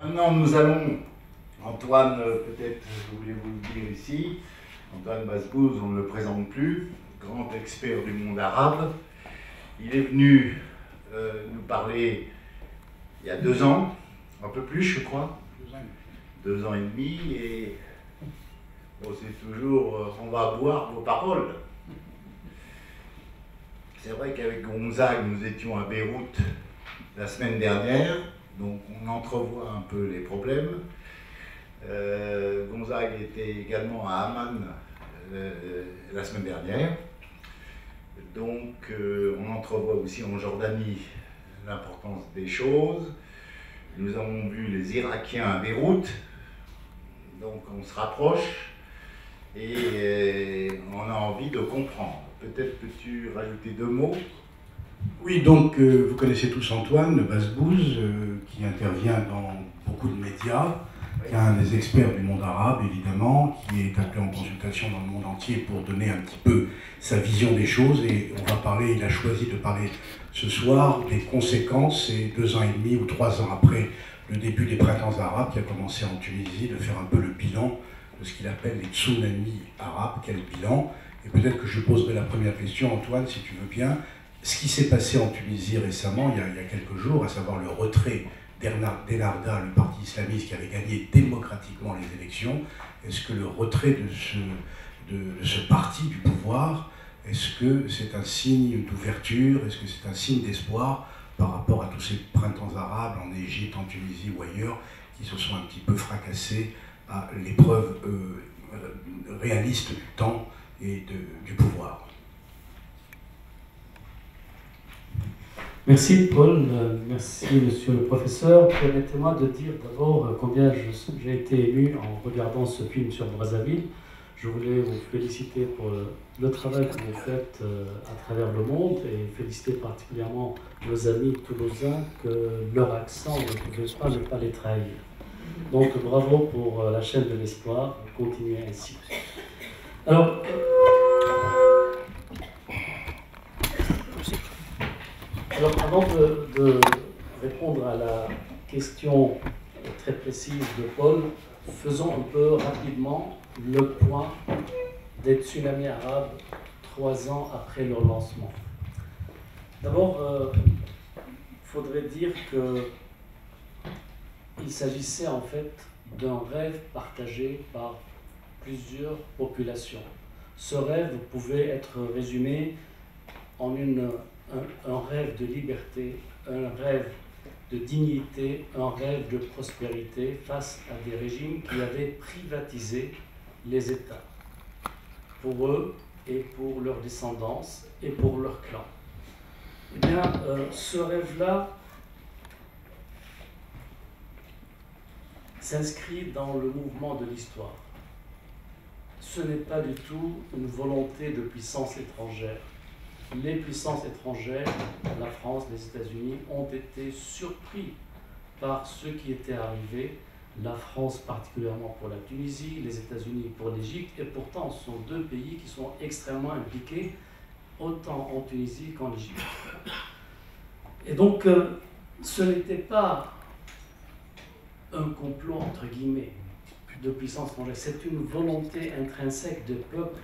Maintenant, nous allons, Antoine, peut-être voulez-vous le dire ici, Antoine Bazbouz, on ne le présente plus, grand expert du monde arabe. Il est venu nous parler il y a 2 ans, un peu plus, je crois, 2 ans et demi, et bon, c'est toujours on va boire vos paroles. C'est vrai qu'avec Gonzague, nous étions à Beyrouth la semaine dernière, donc on entrevoit un peu les problèmes. Gonzague était également à Amman la semaine dernière. Donc on entrevoit aussi en Jordanie l'importance des choses. Nous avons vu les Irakiens à Beyrouth, donc on se rapproche et on a envie de comprendre. Peut-être peux-tu rajouter 2 mots? Oui, donc vous connaissez tous Antoine Bazbouz, qui intervient dans beaucoup de médias, qui est un des experts du monde arabe, évidemment, qui est appelé en consultation dans le monde entier pour donner un petit peu sa vision des choses. Et on va parler, il a choisi de parler ce soir des conséquences, et 2 ans et demi ou 3 ans après le début des printemps arabes, qui a commencé en Tunisie, de faire un peu le bilan de ce qu'il appelle les tsunamis arabes. Quel bilan? Et peut-être que je poserai la première question, Antoine, si tu veux bien. Ce qui s'est passé en Tunisie récemment, il y a quelques jours, à savoir le retrait d'Ennahda, le parti islamiste qui avait gagné démocratiquement les élections, est-ce que le retrait de ce parti du pouvoir, est-ce que c'est un signe d'ouverture, est-ce que c'est un signe d'espoir par rapport à tous ces printemps arabes en Égypte, en Tunisie ou ailleurs, qui se sont un petit peu fracassés à l'épreuve réaliste du temps et du pouvoir? Merci Paul, merci monsieur le professeur. Permettez-moi de dire d'abord combien j'ai été ému en regardant ce film sur Brazzaville. Je voulais vous féliciter pour le travail que vous faites à travers le monde et féliciter particulièrement nos amis toulousains que leur accent ne pouvait pas les trahir. Donc bravo pour la chaîne de l'espoir, continuez ainsi. Alors, avant de répondre à la question très précise de Paul, faisons un peu rapidement le point des tsunamis arabes 3 ans après leur lancement. D'abord, il faudrait dire qu'il s'agissait en fait d'un rêve partagé par plusieurs populations. Ce rêve pouvait être résumé en un rêve de liberté, un rêve de dignité, un rêve de prospérité face à des régimes qui avaient privatisé les États pour eux et pour leur descendance et pour leur clan. Eh bien, ce rêve-là s'inscrit dans le mouvement de l'histoire. Ce n'est pas du tout une volonté de puissance étrangère. Les puissances étrangères, la France, les États-Unis, ont été surpris par ce qui était arrivé, la France particulièrement pour la Tunisie, les États-Unis pour l'Égypte, et pourtant ce sont 2 pays qui sont extrêmement impliqués, autant en Tunisie qu'en Égypte. Et donc, ce n'était pas un complot, entre guillemets, de puissance étrangère, c'est une volonté intrinsèque des peuples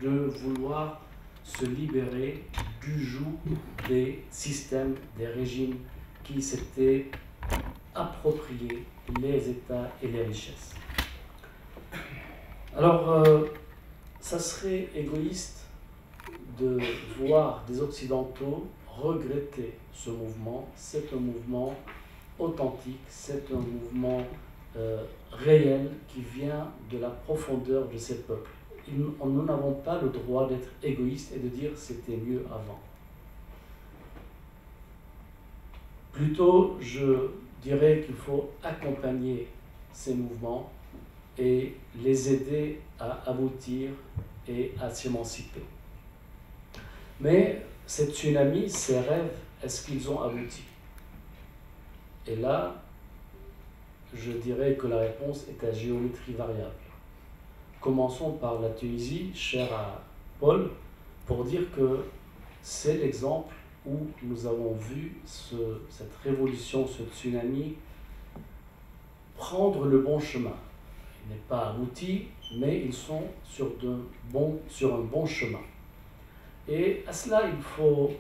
de vouloir se libérer du joug des systèmes, des régimes qui s'étaient appropriés les États et les richesses. Alors, ça serait égoïste de voir des Occidentaux regretter ce mouvement. C'est un mouvement authentique, c'est un mouvement réel qui vient de la profondeur de ces peuples. Nous n'avons pas le droit d'être égoïstes et de dire c'était mieux avant. Plutôt, je dirais qu'il faut accompagner ces mouvements et les aider à aboutir et à s'émanciper. Mais ces tsunamis, ces rêves, est-ce qu'ils ont abouti? Et là, je dirais que la réponse est à géométrie variable. Commençons par la Tunisie, chère à Paul, pour dire que c'est l'exemple où nous avons vu cette révolution, ce tsunami, prendre le bon chemin. Il n'est pas abouti, mais ils sont sur un bon chemin. Et à cela, il faut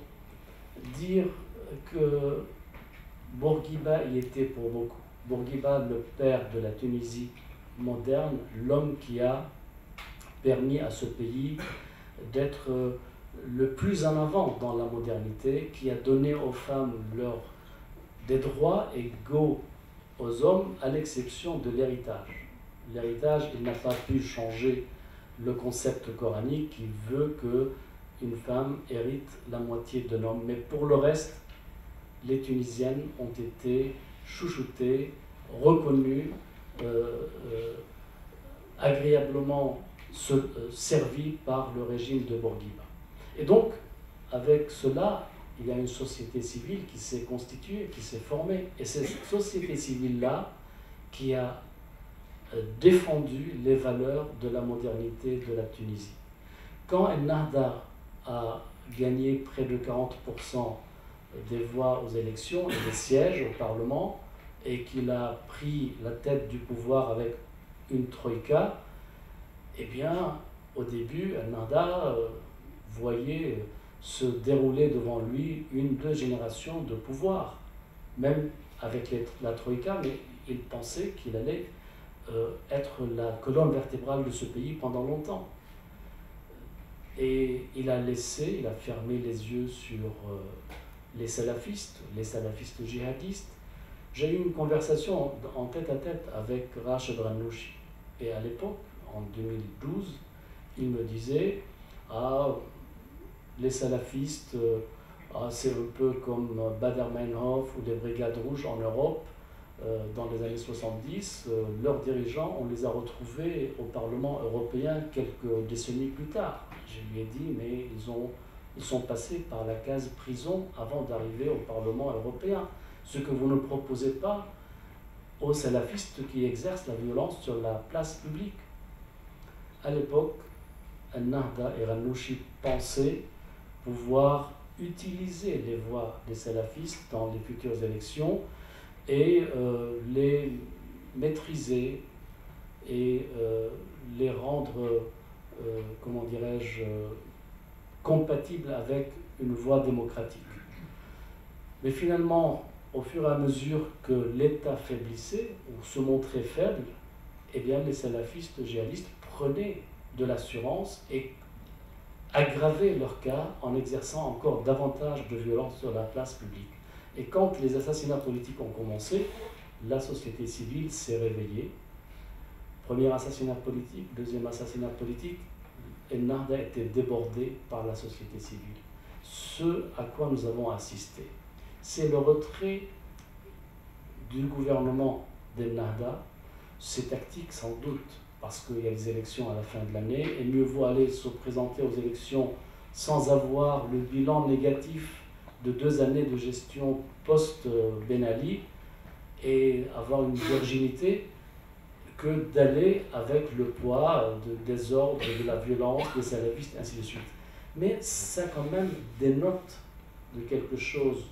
dire que Bourguiba y était pour beaucoup. Bourguiba, le père de la Tunisie moderne, l'homme qui a permis à ce pays d'être le plus en avant dans la modernité, qui a donné aux femmes des droits égaux aux hommes, à l'exception de l'héritage. L'héritage, il n'a pas pu changer le concept coranique qui veut qu'une femme hérite la moitié d'un homme. Mais pour le reste, les Tunisiennes ont été chouchoutées, reconnues, agréablement servies par le régime de Bourguiba. Et donc, avec cela, il y a une société civile qui s'est constituée, qui s'est formée. Et c'est cette société civile-là qui a défendu les valeurs de la modernité de la Tunisie. Quand Ennahda a gagné près de 40% des voix aux élections et des sièges au Parlement, et qu'il a pris la tête du pouvoir avec une troïka, eh bien, au début, Ennahda voyait se dérouler devant lui deux générations de pouvoir, même avec la troïka, mais il pensait qu'il allait être la colonne vertébrale de ce pays pendant longtemps. Et il a fermé les yeux sur les salafistes djihadistes. J'ai eu une conversation en tête-à-tête avec Rachid Ranouchi. Et à l'époque, en 2012, il me disait « Ah, les salafistes, c'est un peu comme Baader Meinhof ou les Brigades Rouges en Europe. Dans les années 70, leurs dirigeants, on les a retrouvés au Parlement européen quelques décennies plus tard. » Je lui ai dit « Mais ils sont passés par la case prison avant d'arriver au Parlement européen. Ce que vous ne proposez pas aux salafistes qui exercent la violence sur la place publique. » À l'époque, Ennahda et Ranouchi pensaient pouvoir utiliser les voix des salafistes dans les futures élections et les maîtriser et les rendre, comment dirais-je, compatibles avec une voie démocratique. Mais finalement, au fur et à mesure que l'État faiblissait ou se montrait faible, eh bien les salafistes djihadistes prenaient de l'assurance et aggravaient leur cas en exerçant encore davantage de violence sur la place publique. Et quand les assassinats politiques ont commencé, la société civile s'est réveillée. Premier assassinat politique, deuxième assassinat politique, Ennahda était débordé par la société civile. Ce à quoi nous avons assisté, c'est le retrait du gouvernement d'Ennahda. C'est tactique sans doute, parce qu'il y a des élections à la fin de l'année, et mieux vaut aller se présenter aux élections sans avoir le bilan négatif de 2 années de gestion post-Ben Ali et avoir une virginité que d'aller avec le poids du désordre, de la violence, des salafistes, ainsi de suite. Mais ça quand même dénote de quelque chose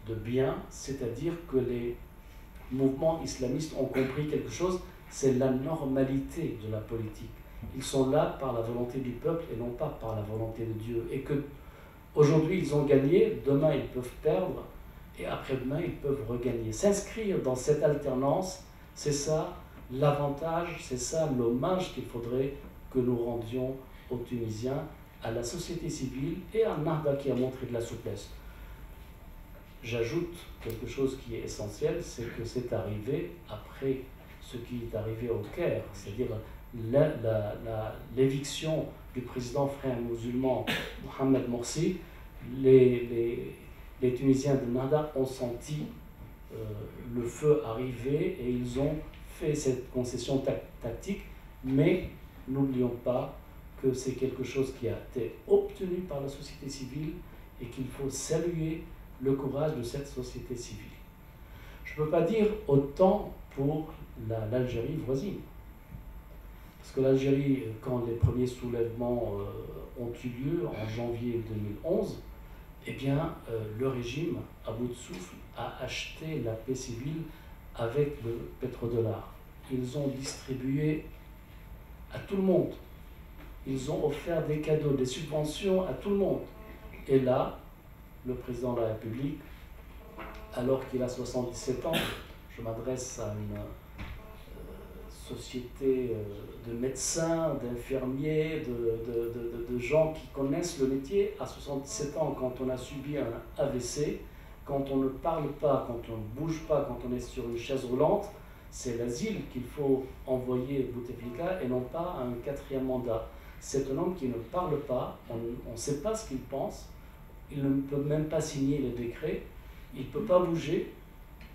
de bien, c'est-à-dire que les mouvements islamistes ont compris quelque chose, c'est la normalité de la politique. Ils sont là par la volonté du peuple et non pas par la volonté de Dieu. Et que aujourd'hui ils ont gagné, demain ils peuvent perdre, et après-demain ils peuvent regagner. S'inscrire dans cette alternance, c'est ça l'avantage, c'est ça l'hommage qu'il faudrait que nous rendions aux Tunisiens, à la société civile et à Ennahda qui a montré de la souplesse. J'ajoute quelque chose qui est essentiel, c'est que c'est arrivé après ce qui est arrivé au Caire, c'est-à-dire l'éviction du président frère musulman Mohamed Morsi. Les Tunisiens de Ennahda ont senti le feu arriver et ils ont fait cette concession tactique, mais n'oublions pas que c'est quelque chose qui a été obtenu par la société civile et qu'il faut saluer le courage de cette société civile. Je ne peux pas dire autant pour l'Algérie voisine. Parce que l'Algérie, quand les premiers soulèvements ont eu lieu en janvier 2011, eh bien, le régime, à bout de souffle, a acheté la paix civile avec le pétrodollar. ils ont distribué à tout le monde. Ils ont offert des cadeaux, des subventions à tout le monde. Et là, le président de la République, alors qu'il a 77 ans, je m'adresse à une société de médecins, d'infirmiers, de gens qui connaissent le métier. À 77 ans, quand on a subi un AVC, quand on ne parle pas, quand on ne bouge pas, quand on est sur une chaise roulante, c'est l'asile qu'il faut envoyer Bouteflika et non pas un 4e mandat. C'est un homme qui ne parle pas, on ne sait pas ce qu'il pense, il ne peut même pas signer les décrets, il ne peut pas bouger,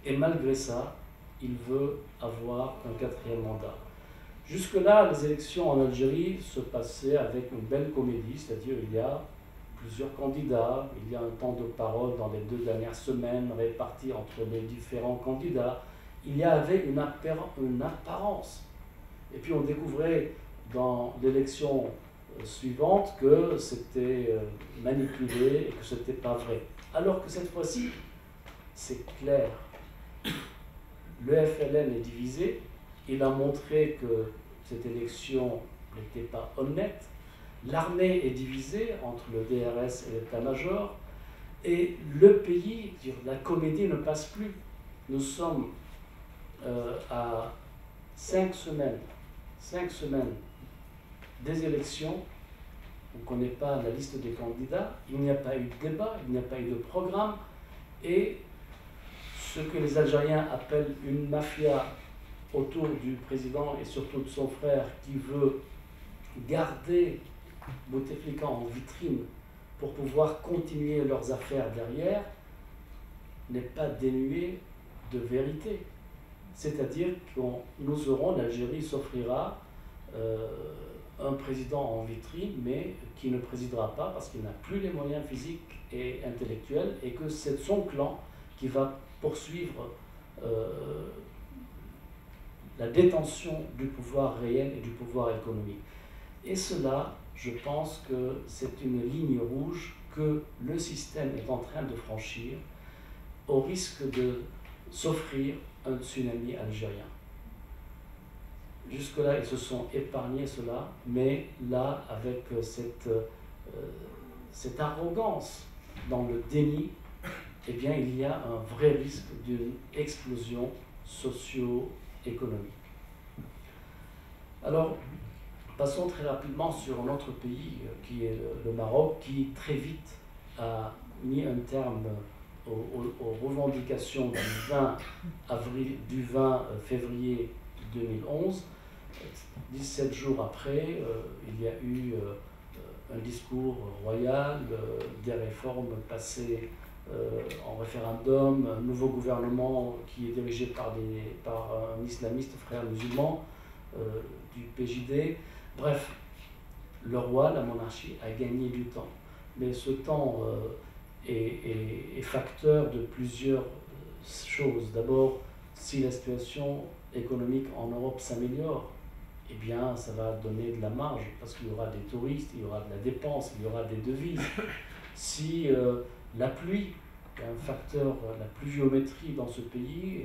et malgré ça, il veut avoir un 4e mandat. Jusque-là, les élections en Algérie se passaient avec une belle comédie, c'est-à-dire il y a plusieurs candidats, il y a un temps de parole dans les 2 dernières semaines réparti entre les différents candidats, il y avait une apparence. Et puis on découvrait dans l'élection suivante que c'était manipulé et que ce n'était pas vrai. Alors que cette fois-ci, c'est clair. Le FLN est divisé. Il a montré que cette élection n'était pas honnête. L'armée est divisée entre le DRS et l'état-major. Et le pays, la comédie ne passe plus. Nous sommes à 5 semaines des élections. On ne connaît pas la liste des candidats. Il n'y a pas eu de débat, il n'y a pas eu de programme. Et ce que les Algériens appellent une mafia autour du président et surtout de son frère qui veut garder Bouteflika en vitrine pour pouvoir continuer leurs affaires derrière, n'est pas dénué de vérité. C'est-à-dire que nous aurons, l'Algérie s'offrira un président en vitrine, mais qui ne présidera pas parce qu'il n'a plus les moyens physiques et intellectuels, et que c'est son clan qui va poursuivre la détention du pouvoir réel et du pouvoir économique. Et cela, je pense que c'est une ligne rouge que le système est en train de franchir au risque de s'offrir un tsunami algérien. Jusque-là, ils se sont épargnés cela, mais là, avec cette arrogance dans le déni, eh bien, il y a un vrai risque d'une explosion socio-économique. Alors, passons très rapidement sur un autre pays qui est le Maroc, qui très vite a mis un terme aux revendications du 20 février 2011. 17 jours après, il y a eu un discours royal, des réformes passées en référendum, un nouveau gouvernement qui est dirigé par un islamiste, frère musulman, du PJD. Bref, le roi, la monarchie, a gagné du temps. Mais ce temps est facteur de plusieurs choses. D'abord, si la situation économique en Europe s'améliore, eh bien, ça va donner de la marge, parce qu'il y aura des touristes, il y aura de la dépense, il y aura des devises. Si la pluie, un facteur, la pluviométrie dans ce pays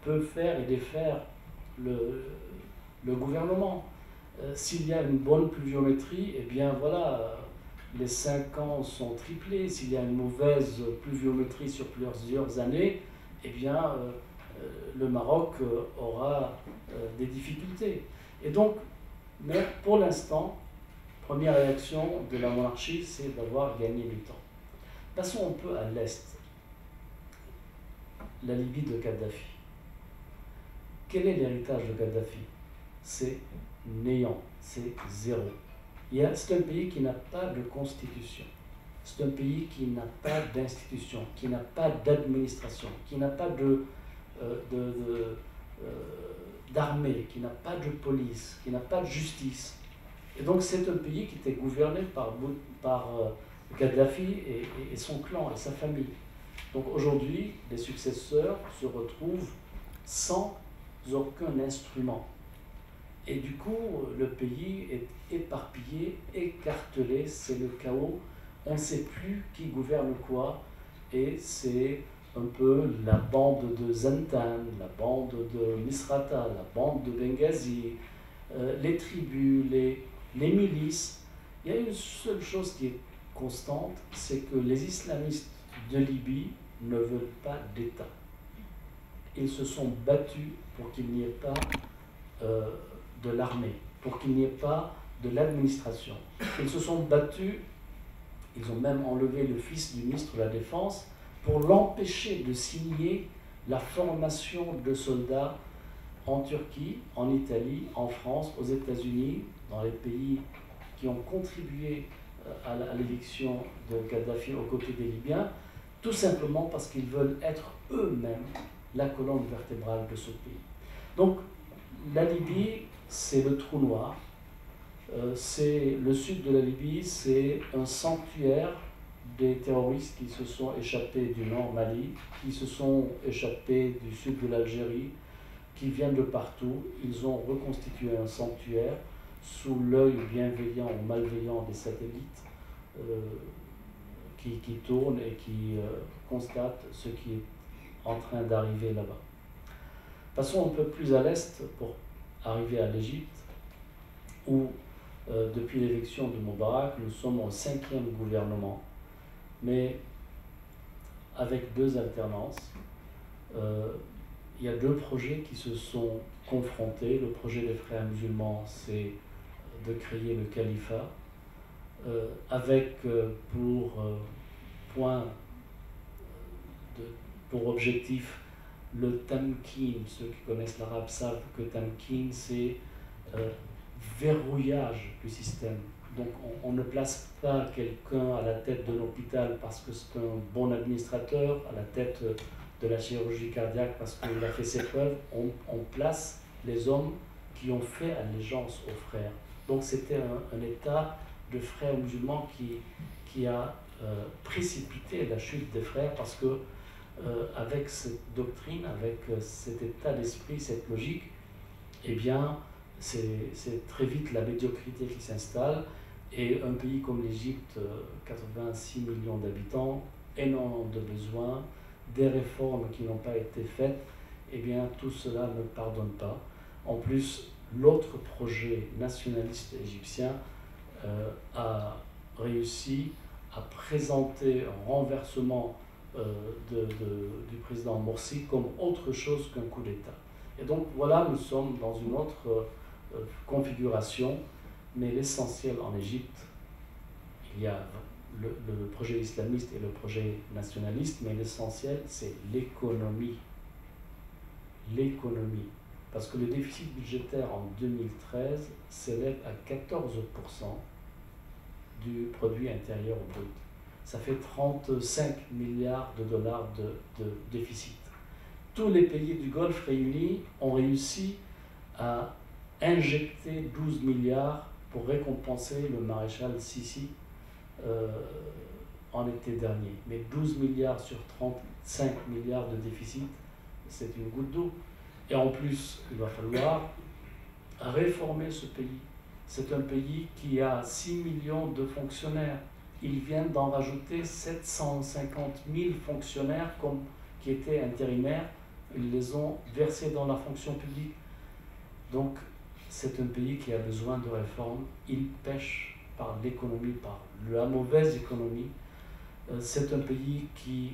peut faire et défaire le gouvernement. S'il y a une bonne pluviométrie, eh bien voilà, les 5 ans sont triplés. S'il y a une mauvaise pluviométrie sur plusieurs années, eh bien le Maroc aura des difficultés. Et donc, mais pour l'instant, première réaction de la monarchie, c'est d'avoir gagné du temps. Passons un peu à l'Est. La Libye de Kadhafi. Quel est l'héritage de Kadhafi? C'est néant, c'est zéro. C'est un pays qui n'a pas de constitution. C'est un pays qui n'a pas d'institution, qui n'a pas d'administration, qui n'a pas d'armée, qui n'a pas de police, qui n'a pas de justice. Et donc c'est un pays qui était gouverné par Kadhafi et son clan et sa famille. Donc aujourd'hui, les successeurs se retrouvent sans aucun instrument. Et du coup, le pays est éparpillé, écartelé, c'est le chaos. On ne sait plus qui gouverne quoi, et c'est un peu la bande de Zentan, la bande de Misrata, la bande de Benghazi, les tribus, les milices. Il y a une seule chose qui est constante, c'est que les islamistes de Libye ne veulent pas d'État. Ils se sont battus pour qu'il n'y ait pas de l'armée, pour qu'il n'y ait pas de l'administration. Ils se sont battus, ils ont même enlevé le fils du ministre de la Défense pour l'empêcher de signer la formation de soldats en Turquie, en Italie, en France, aux États-Unis, dans les pays qui ont contribué à l'éviction de Kadhafi aux côtés des Libyens, tout simplement parce qu'ils veulent être eux-mêmes la colonne vertébrale de ce pays. Donc la Libye, c'est le trou noir. C'est le sud de la Libye, c'est un sanctuaire des terroristes qui se sont échappés du nord Mali, qui se sont échappés du sud de l'Algérie, qui viennent de partout. Ils ont reconstitué un sanctuaire sous l'œil bienveillant ou malveillant des satellites qui tournent et qui constatent ce qui est en train d'arriver là-bas. Passons un peu plus à l'est pour arriver à l'Égypte, où depuis l'élection de Moubarak, nous sommes au 5e gouvernement, mais avec 2 alternances. Il y a 2 projets qui se sont confrontés. Le projet des frères musulmans, c'est de créer le califat, avec pour objectif le tamkin. Ceux qui connaissent l'arabe savent que tamkin, c'est verrouillage du système. Donc on ne place pas quelqu'un à la tête d'un hôpital parce que c'est un bon administrateur, à la tête de la chirurgie cardiaque parce qu'il a fait ses preuves. On place les hommes qui ont fait allégeance aux frères. Donc c'était un état de frères musulmans qui a précipité la chute des frères parce que avec cette doctrine, avec cet état d'esprit, cette logique, eh bien c'est très vite la médiocrité qui s'installe. Et un pays comme l'Égypte, 86 millions d'habitants, énormément de besoins, des réformes qui n'ont pas été faites, eh bien tout cela ne pardonne pas. En plus, l'autre projet nationaliste égyptien a réussi à présenter un renversement du président Morsi comme autre chose qu'un coup d'État. Et donc voilà, nous sommes dans une autre configuration, mais l'essentiel en Égypte, il y a le projet islamiste et le projet nationaliste, mais l'essentiel c'est l'économie. L'économie. Parce que le déficit budgétaire en 2013 s'élève à 14% du produit intérieur brut. Ça fait 35 milliards de dollars de déficit. Tous les pays du Golfe réunis ont réussi à injecter 12 milliards pour récompenser le maréchal Sisi en été dernier. Mais 12 milliards sur 35 milliards de déficit, c'est une goutte d'eau. Et en plus, il va falloir réformer ce pays. C'est un pays qui a 6 millions de fonctionnaires. Ils viennent d'en rajouter 750 000 fonctionnaires qui étaient intérimaires. Ils les ont versés dans la fonction publique. Donc, c'est un pays qui a besoin de réformes. Il pêche par l'économie, par la mauvaise économie. C'est un pays qui,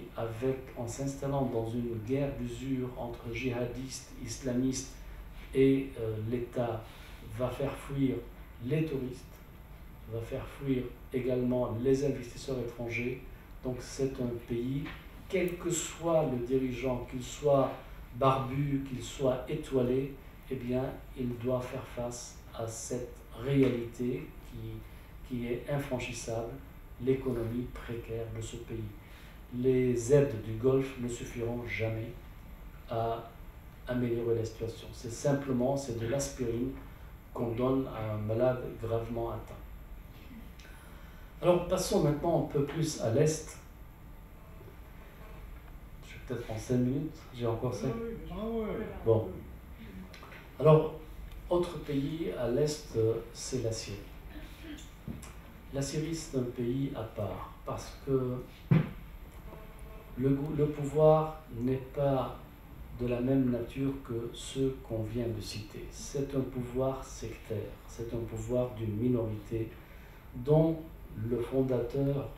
en s'installant dans une guerre d'usure entre djihadistes, islamistes et l'État, va faire fuir les touristes, va faire fuir également les investisseurs étrangers. Donc c'est un pays, quel que soit le dirigeant, qu'il soit barbu, qu'il soit étoilé, eh bien, il doit faire face à cette réalité qui est infranchissable, l'économie précaire de ce pays. Les aides du Golfe ne suffiront jamais à améliorer la situation. C'est de l'aspirine qu'on donne à un malade gravement atteint. Alors passons maintenant un peu plus à l'Est. Je vais peut-être en 5 minutes, j'ai encore 5. Bon. Alors, autre pays à l'Est, c'est la Syrie. La Syrie, c'est un pays à part, parce que Le pouvoir n'est pas de la même nature que ceux qu'on vient de citer. C'est un pouvoir sectaire, c'est un pouvoir d'une minorité dont le fondateur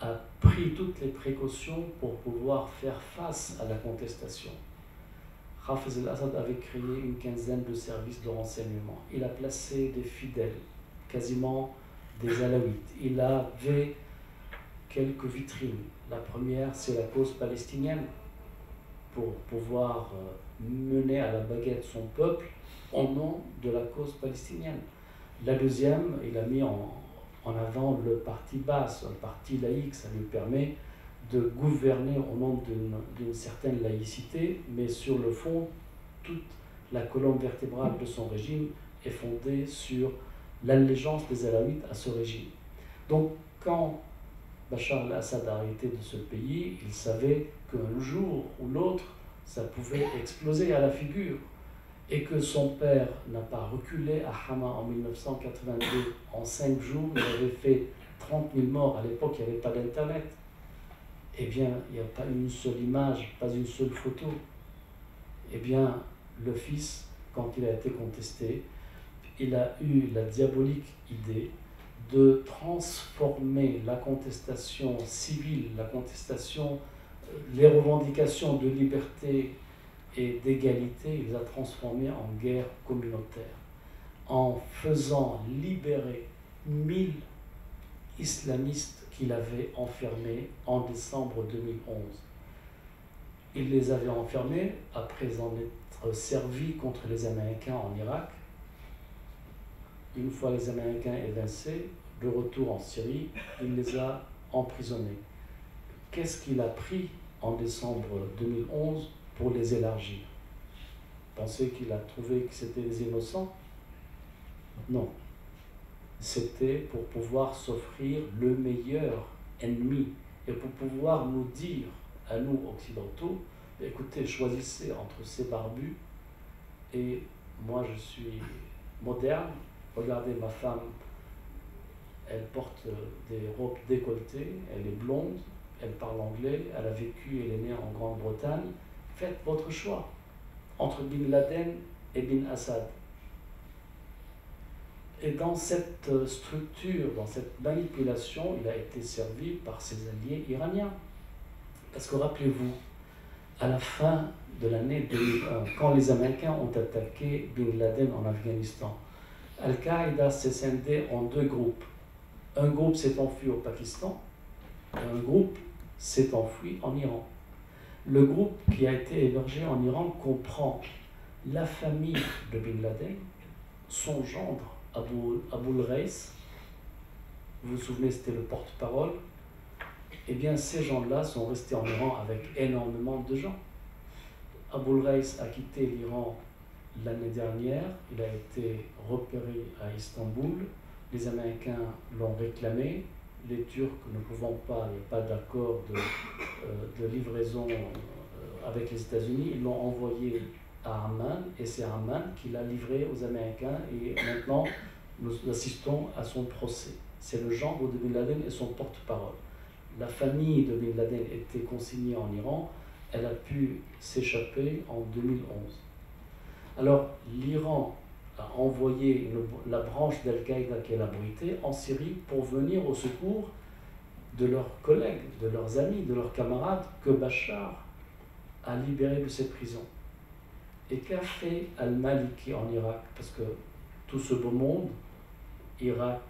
a pris toutes les précautions pour pouvoir faire face à la contestation. Hafez al-Assad avait créé une quinzaine de services de renseignement. Il a placé des fidèles, quasiment des alaouites. Il avait quelques vitrines. La première, c'est la cause palestinienne, pour pouvoir mener à la baguette son peuple au nom de la cause palestinienne. La deuxième, il a mis en avant le parti basse, un parti laïque. Ça lui permet de gouverner au nom d'une certaine laïcité, mais sur le fond, toute la colonne vertébrale de son régime est fondée sur l'allégeance des Alaouites à ce régime. Donc, quand Bachar al-Assad a arrêté de ce pays, il savait qu'un jour ou l'autre, ça pouvait exploser à la figure, et que son père n'a pas reculé à Hama en 1982. En 5 jours, il avait fait 30 000 morts. À l'époque, il n'y avait pas d'Internet. Eh bien, il n'y a pas une seule image, pas une seule photo. Eh bien, le fils, quand il a été contesté, il a eu la diabolique idée de transformer la contestation civile, la contestation, les revendications de liberté et d'égalité, il les a transformées en guerre communautaire, en faisant libérer 1000 islamistes qu'il avait enfermés en décembre 2011. Il les avait enfermés après en être servi contre les Américains en Irak. Une fois les Américains évincés, de retour en Syrie, il les a emprisonnés. Qu'est-ce qu'il a pris en décembre 2011 pour les élargir? Pensez qu'il a trouvé que c'était des innocents? Non. C'était pour pouvoir s'offrir le meilleur ennemi et pour pouvoir nous dire, à nous occidentaux, écoutez, choisissez entre ces barbus et moi je suis moderne. Regardez ma femme, elle porte des robes décolletées, elle est blonde, elle parle anglais, elle a vécu, elle est née en Grande-Bretagne. Faites votre choix entre Bin Laden et Bin Assad. Et dans cette structure, dans cette manipulation, il a été servi par ses alliés iraniens. Parce que rappelez-vous, à la fin de l'année 2001, quand les Américains ont attaqué Bin Laden en Afghanistan, Al-Qaïda s'est scindé en 2 groupes. Un groupe s'est enfui au Pakistan et un groupe s'est enfui en Iran. Le groupe qui a été hébergé en Iran comprend la famille de Bin Laden, son gendre Aboul Reis, vous vous souvenez, c'était le porte-parole. Eh bien, ces gens-là sont restés en Iran avec énormément de gens. Aboul Reis a quitté l'Iran l'année dernière, il a été repéré à Istanbul, les Américains l'ont réclamé, les Turcs ne pouvant pas, il n'y a pas d'accord de livraison avec les États-Unis, ils l'ont envoyé à Amman, et c'est Amman qui l'a livré aux Américains, et maintenant nous assistons à son procès. C'est le gendre de Bin Laden et son porte-parole. La famille de Bin Laden était consignée en Iran, elle a pu s'échapper en 2011. Alors l'Iran a envoyé la branche d'Al-Qaïda qui est la Brité en Syrie pour venir au secours de leurs collègues, de leurs amis, de leurs camarades que Bachar a libérés de ses prisons. Et qu'a fait Al-Maliki en Irak? Parce que tout ce beau monde, Irak,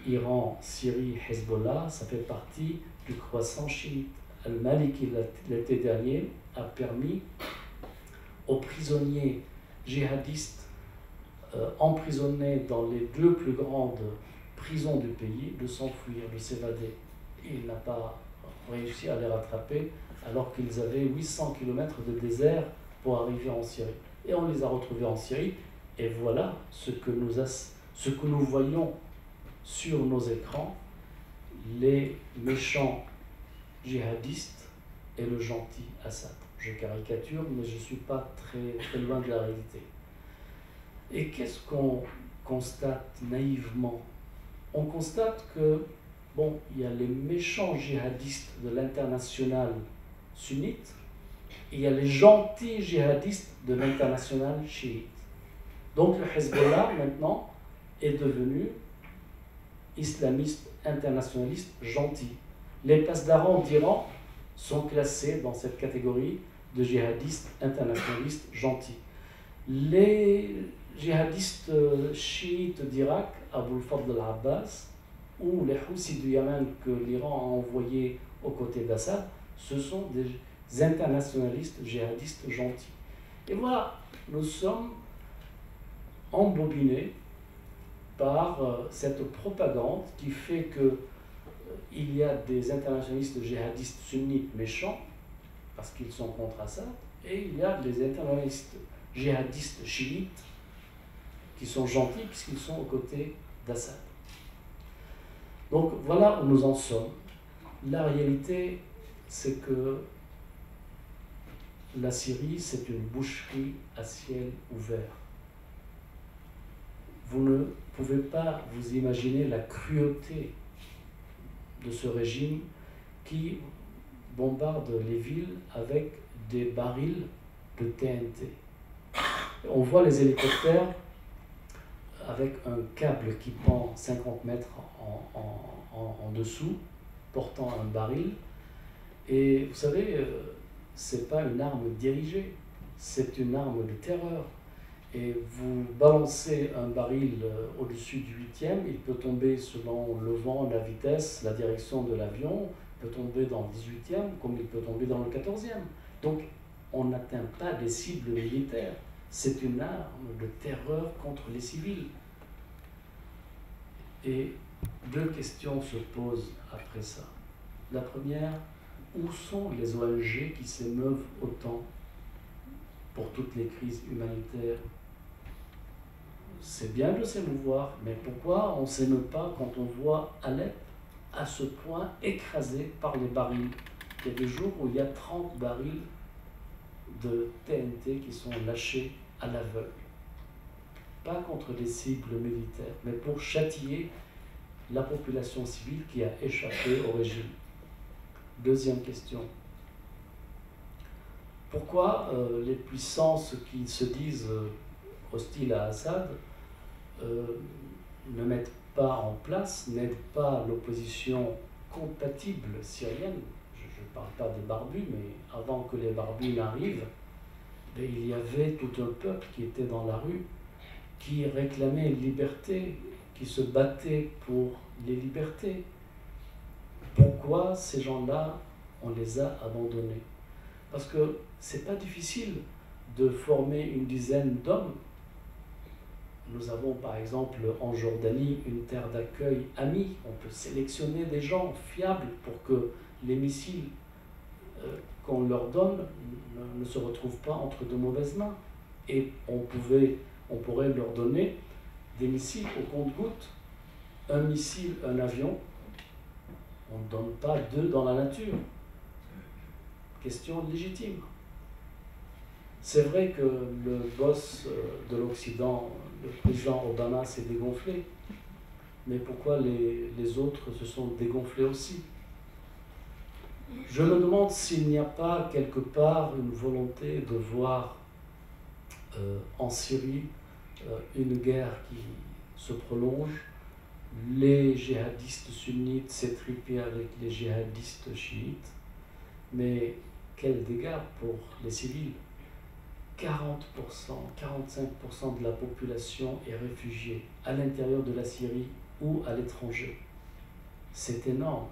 Iran, Syrie, Hezbollah, ça fait partie du croissant chiite. Al-Maliki, l'été dernier, a permis aux prisonniers djihadistes emprisonnés dans les 2 plus grandes prisons du pays de s'enfuir, de s'évader. Il n'a pas réussi à les rattraper alors qu'ils avaient 800 km de désert pour arriver en Syrie. Et on les a retrouvés en Syrie, et voilà ce que nous voyons sur nos écrans, les méchants djihadistes et le gentil Assad. Je caricature, mais je ne suis pas très loin de la réalité. Et qu'est-ce qu'on constate naïvement? On constate que, bon, il y a les méchants djihadistes de l'international sunnites, et il y a les gentils djihadistes de l'international chiite. Donc le Hezbollah, maintenant, est devenu islamiste, internationaliste, gentil. Les pasdarans d'Iran sont classés dans cette catégorie de djihadistes, internationalistes, gentils. Les djihadistes chiites d'Irak, Abul Fadl al-Abbas, ou les Houthis du Yémen que l'Iran a envoyés aux côtés d'Assad, ce sont des internationalistes djihadistes gentils. Et voilà, nous sommes embobinés par cette propagande qui fait que il y a des internationalistes djihadistes sunnites méchants, parce qu'ils sont contre Assad, et il y a des internationalistes djihadistes chiites qui sont gentils puisqu'ils sont aux côtés d'Assad. Donc voilà où nous en sommes. La réalité, c'est que la Syrie, c'est une boucherie à ciel ouvert. Vous ne pouvez pas vous imaginer la cruauté de ce régime qui bombarde les villes avec des barils de TNT. On voit les hélicoptères avec un câble qui pend 50 mètres en dessous, portant un baril. Et vous savez, c'est pas une arme dirigée, c'est une arme de terreur. Et vous balancez un baril au-dessus du 8e, il peut tomber selon le vent, la vitesse, la direction de l'avion, il peut tomber dans le 18e comme il peut tomber dans le 14e. Donc on n'atteint pas des cibles militaires, c'est une arme de terreur contre les civils. Et deux questions se posent après ça. La première, où sont les ONG qui s'émeuvent autant pour toutes les crises humanitaires? C'est bien de s'émouvoir, mais pourquoi on ne s'émeut pas quand on voit Alep à ce point écrasé par les barils? Il y a des jours où il y a 30 barils de TNT qui sont lâchés à l'aveugle. Pas contre des cibles militaires, mais pour châtier la population civile qui a échappé au régime. Deuxième question. Pourquoi les puissances qui se disent hostiles à Assad ne mettent pas en place, n'aident pas l'opposition compatible syrienne? Je ne parle pas des barbus, mais avant que les barbus n'arrivent, il y avait tout un peuple qui était dans la rue, qui réclamait liberté, qui se battait pour les libertés. Pourquoi ces gens-là, on les a abandonnés? Parce que c'est pas difficile de former une dizaine d'hommes. Nous avons par exemple en Jordanie une terre d'accueil amie. On peut sélectionner des gens fiables pour que les missiles qu'on leur donne ne se retrouvent pas entre de mauvaises mains. Et on pourrait leur donner des missiles au compte-gouttes. Un missile, un avion, on ne donne pas deux dans la nature. Question légitime. C'est vrai que le boss de l'Occident, le président Obama, s'est dégonflé. Mais pourquoi les autres se sont dégonflés aussi? Je me demande s'il n'y a pas quelque part une volonté de voir en Syrie une guerre qui se prolonge, les djihadistes sunnites s'étriper avec les djihadistes chiites, mais quel dégât pour les civils. 40%, 45% de la population est réfugiée à l'intérieur de la Syrie ou à l'étranger. C'est énorme.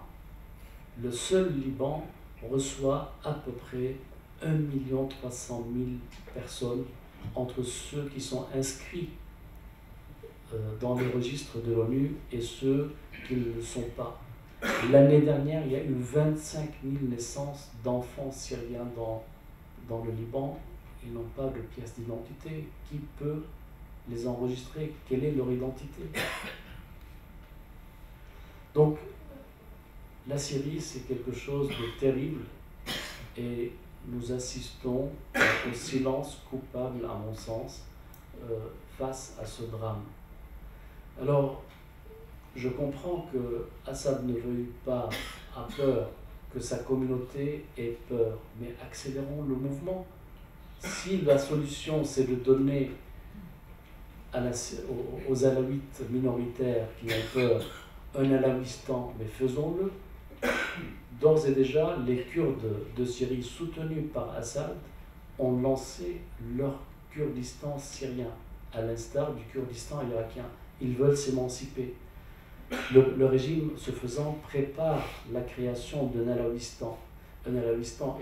Le seul Liban reçoit à peu près 1 300 000 personnes entre ceux qui sont inscrits dans les registres de l'ONU et ceux qui ne le sont pas. L'année dernière, il y a eu 25 000 naissances d'enfants syriens dans le Liban. Ils n'ont pas de pièce d'identité. Qui peut les enregistrer? Quelle est leur identité? Donc, la Syrie, c'est quelque chose de terrible et nous assistons au silence coupable, à mon sens, face à ce drame. Alors, je comprends que Assad ne veuille pas, a peur que sa communauté ait peur, mais accélérons le mouvement. Si la solution c'est de donner aux alaouites minoritaires qui ont peur un alaouistan, mais faisons-le. D'ores et déjà, les Kurdes de Syrie soutenus par Assad ont lancé leur Kurdistan syrien, à l'instar du Kurdistan irakien. Ils veulent s'émanciper. Le régime, ce faisant, prépare la création d'un alaouistan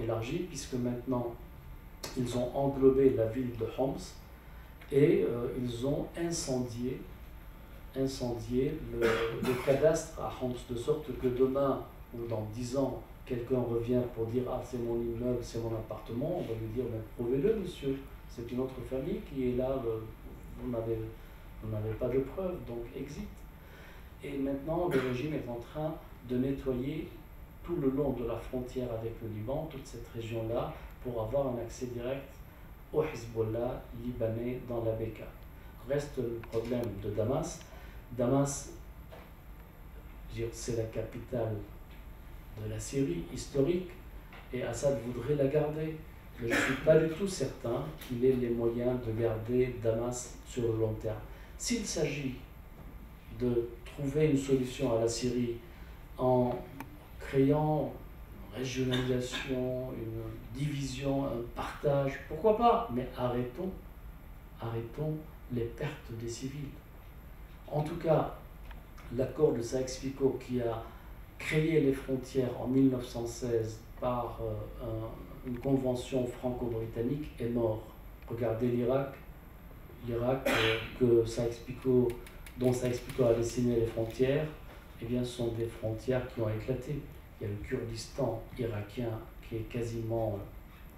élargi, puisque maintenant, ils ont englobé la ville de Homs et ils ont incendié le cadastre à Homs, de sorte que demain ou dans 10 ans, quelqu'un revient pour dire « Ah, c'est mon immeuble, c'est mon appartement », on va lui dire « Mais prouvez-le, monsieur, c'est une autre famille qui est là, vous n'avez pas de preuves, donc exit ». Et maintenant, le régime est en train de nettoyer tout le long de la frontière avec le Liban, toute cette région-là, pour avoir un accès direct au Hezbollah libanais dans la Bekaa. Reste le problème de Damas. Damas, c'est la capitale de la Syrie historique, et Assad voudrait la garder. Mais je ne suis pas du tout certain qu'il ait les moyens de garder Damas sur le long terme. S'il s'agit de trouver une solution à la Syrie en créant une régionalisation, une division, un partage, pourquoi pas? Mais arrêtons les pertes des civils. En tout cas, l'accord de Sykes-Picot qui a créé les frontières en 1916 par une convention franco-britannique est mort. Regardez l'Irak, dont Sykes-Picot a dessiné les frontières, eh bien, ce sont des frontières qui ont éclaté. Il y a le Kurdistan irakien qui est quasiment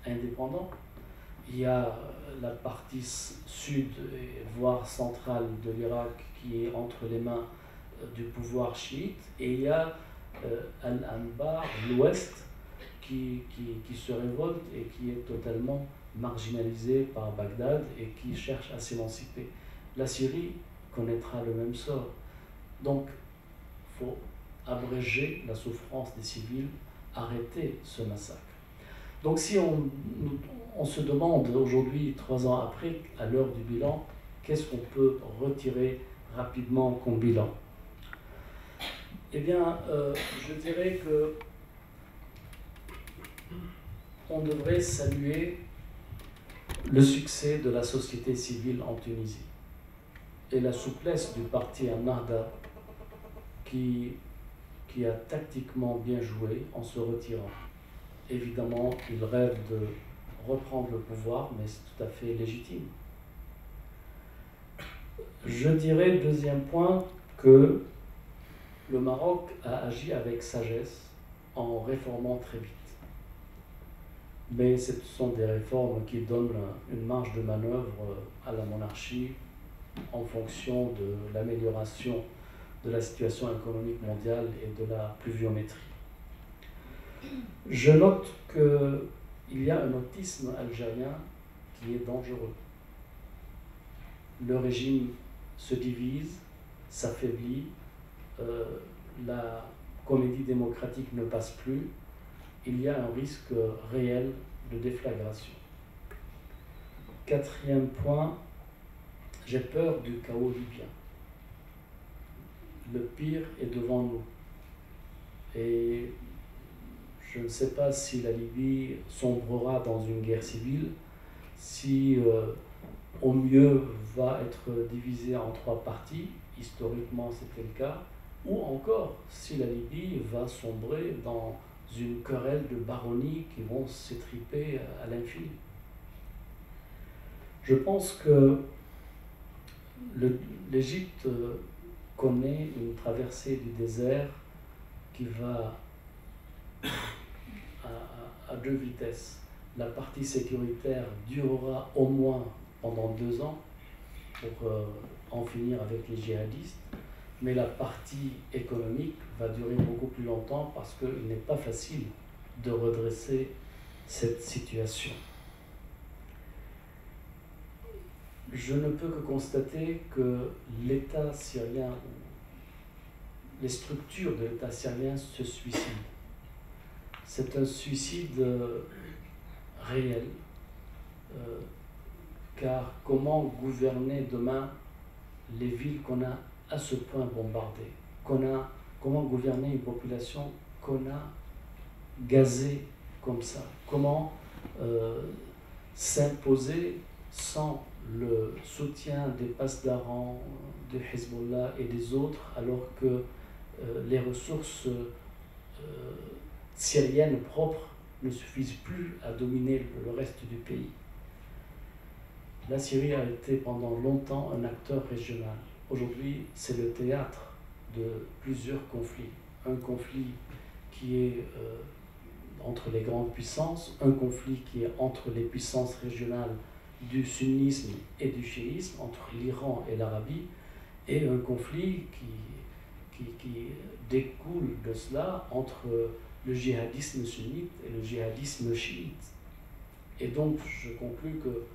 indépendant. Il y a la partie sud, voire centrale de l'Irak qui est entre les mains du pouvoir chiite, et il y a Al-Anbar, l'ouest, qui se révolte et qui est totalement marginalisé par Bagdad et qui cherche à s'émanciper. La Syrie connaîtra le même sort. Donc, il faut abréger la souffrance des civils, arrêter ce massacre. Donc si on se demande aujourd'hui, 3 ans après, à l'heure du bilan, qu'est-ce qu'on peut retirer rapidement comme bilan? Eh bien, je dirais que on devrait saluer le succès de la société civile en Tunisie et la souplesse du parti Ennahda qui a tactiquement bien joué en se retirant. Évidemment, il rêve de reprendre le pouvoir, mais c'est tout à fait légitime. Je dirais, deuxième point, que le Maroc a agi avec sagesse en réformant très vite. Mais ce sont des réformes qui donnent une marge de manœuvre à la monarchie en fonction de l'amélioration de la situation économique mondiale et de la pluviométrie. Je note qu'il y a un autisme algérien qui est dangereux. Le régime se divise, s'affaiblit, la comédie démocratique ne passe plus, il y a un risque réel de déflagration. Quatrième point, j'ai peur du chaos libyen. Le pire est devant nous. Et je ne sais pas si la Libye sombrera dans une guerre civile, si au mieux va être divisée en 3 parties, historiquement c'était le cas, ou encore si la Libye va sombrer dans une querelle de baronnies qui vont s'étriper à l'infini. Je pense que l'Égypte connaît une traversée du désert qui va à 2 vitesses. La partie sécuritaire durera au moins pendant 2 ans pour en finir avec les djihadistes, mais la partie économique va durer beaucoup plus longtemps parce qu'il n'est pas facile de redresser cette situation. Je ne peux que constater que l'État syrien, les structures de l'État syrien se suicident. C'est un suicide réel, car comment gouverner demain les villes qu'on a à ce point bombardées, comment gouverner une population qu'on a gazée comme ça, comment s'imposer sans le soutien des Pasdaran, de Hezbollah et des autres, alors que les ressources syriennes propres ne suffisent plus à dominer le reste du pays. La Syrie a été pendant longtemps un acteur régional. Aujourd'hui, c'est le théâtre de plusieurs conflits. Un conflit qui est entre les grandes puissances, un conflit qui est entre les puissances régionales du sunnisme et du chiisme, entre l'Iran et l'Arabie, et un conflit qui découle de cela entre le djihadisme sunnite et le djihadisme chiite. Et donc, je conclus que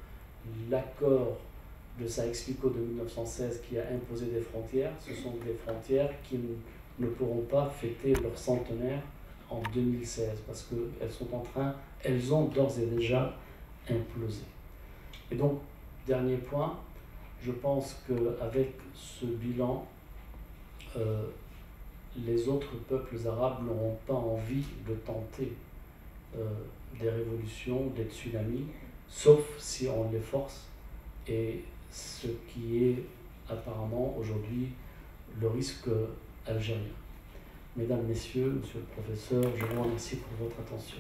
l'accord de Sykes-Picot de 1916 qui a imposé des frontières, ce sont des frontières qui ne pourront pas fêter leur centenaire en 2016 parce qu'elles ont d'ores et déjà implosé. Et donc, dernier point, je pense qu'avec ce bilan, les autres peuples arabes n'auront pas envie de tenter des révolutions, des tsunamis, sauf si on les force, et ce qui est apparemment aujourd'hui le risque algérien. Mesdames, Messieurs, Monsieur le Professeur, je vous remercie pour votre attention.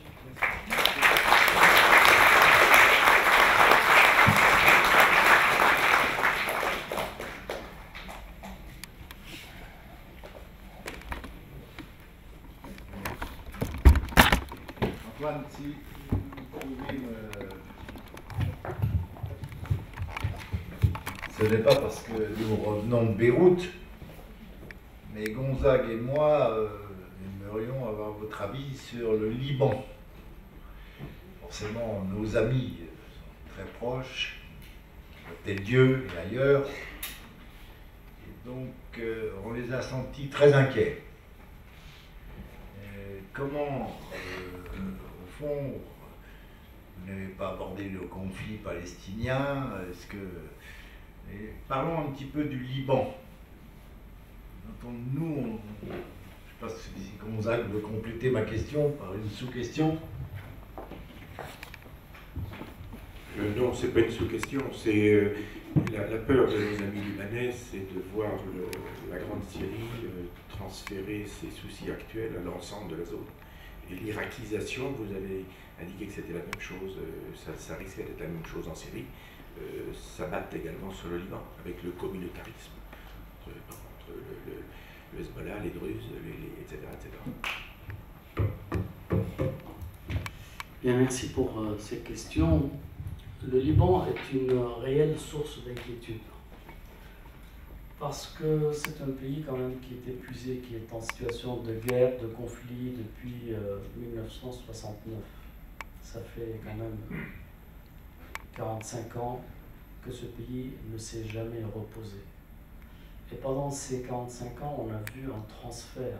Antoine, si vous pouvez Ce n'est pas parce que nous revenons de Beyrouth, mais Gonzague et moi aimerions avoir votre avis sur le Liban. Forcément, nos amis sont très proches, peut-être Dieu et ailleurs, et donc on les a sentis très inquiets. Comment, au fond, vous n'avez pas abordé le conflit palestinien, est-ce que... Et parlons un petit peu du Liban. Nous, je ne sais pas si Gonzague veut compléter ma question par une sous-question. Non, ce n'est pas une sous-question. C'est la peur de nos amis libanais, c'est de voir la Grande Syrie transférer ses soucis actuels à l'ensemble de la zone. Et l'iraquisation, vous avez indiqué que c'était la même chose, ça risquait d'être la même chose en Syrie. S'abattent également sur le Liban, avec le communautarisme, entre le Hezbollah, les Druzes, etc., etc. Bien, merci pour ces questions. Le Liban est une réelle source d'inquiétude, parce que c'est un pays quand même qui est épuisé, qui est en situation de guerre, de conflit depuis 1969. Ça fait quand même 45 ans que ce pays ne s'est jamais reposé. Et pendant ces 45 ans, on a vu un transfert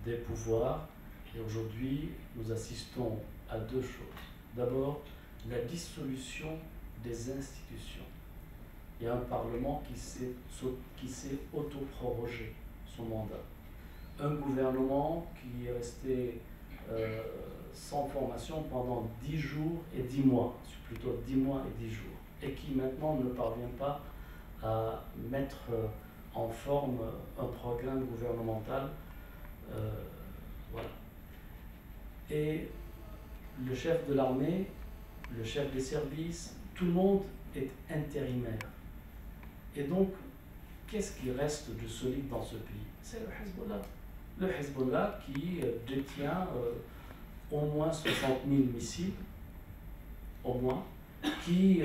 des pouvoirs, et aujourd'hui, nous assistons à deux choses. D'abord, la dissolution des institutions. Il y a un Parlement qui s'est autoprorogé son mandat. Un gouvernement qui est resté sans formation pendant 10 jours et 10 mois, plutôt 10 mois et 10 jours, et qui maintenant ne parvient pas à mettre en forme un programme gouvernemental. Voilà. Et le chef de l'armée, le chef des services, tout le monde est intérimaire. Et donc, qu'est-ce qui reste de solide dans ce pays? C'est le Hezbollah. Le Hezbollah qui détient au moins 60 000 missiles, au moins, qui